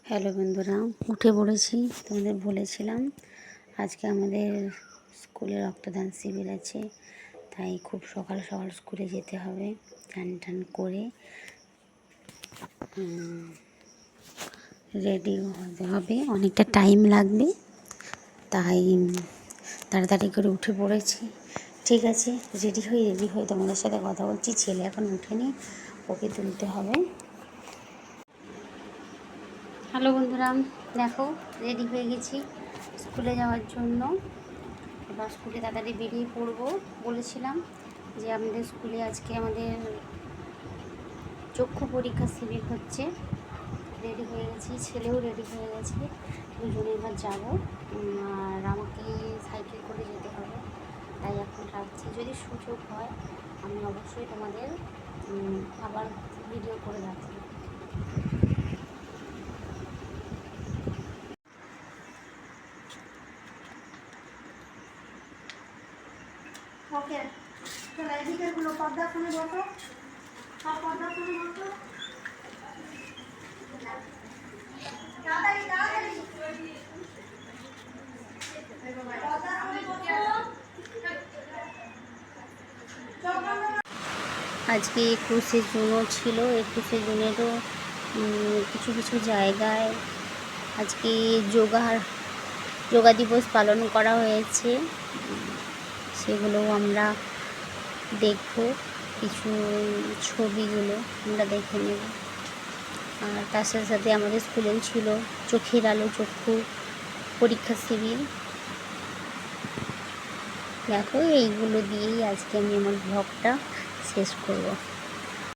Hello বন্ধুরা, উঠে পড়েছি। তোমাদের বলেছিলাম আজকে আমাদের স্কুলে রক্তদান শিবির আছে, তাই খুব সকাল সকাল স্কুলে যেতে হবে। স্নান টান করে রেডি হতে হবে, অনেকটা টাইম লাগবে, তাই তাড়াতাড়ি করে উঠে পড়েছি। ঠিক আছে, রেডি হয়ে তোমাদের সাথে কথা বলছি। ছেলে এখন উঠেনি, ওকে তুলতে হবে। হ্যালো বন্ধুরা, দেখো রেডি হয়ে গেছি স্কুলে যাওয়ার জন্য। এবার স্কুলে তাড়াতাড়ি বেরিয়ে পড়বো। বলেছিলাম যে আমাদের স্কুলে আজকে আমাদের চক্ষু পরীক্ষা শিবির হচ্ছে। রেডি হয়ে গেছি, ছেলেও রেডি হয়ে গেছে, দুজনে এবার যাবো। আর আমাকে সাইকেল করে যেতে হবে, তাই এখন রাখছি। যদি সুযোগ হয় আমি অবশ্যই তোমাদের আবার ভিডিও করে রাখবো। ওকে, চলো এদিকেরগুলো পর্দাখানে বসো, সব পর্দাখানে বসো। আজকে 21শে জুনও ছিল। 21শে জুনেরও কিছু কিছু জায়গায় আজকে যোগা দিবস পালন করা হয়েছে, সেগুলো আমরা দেখব। কিছু ছবিগুলো আমরা দেখে নেব। আর তার সাথে সাথে আমাদের স্কুলেও ছিল চোখের আলো চক্ষু পরীক্ষা শিবির। দেখো, এইগুলো দিয়েই আজকে আমি আমার ব্লগটা শেষ করব।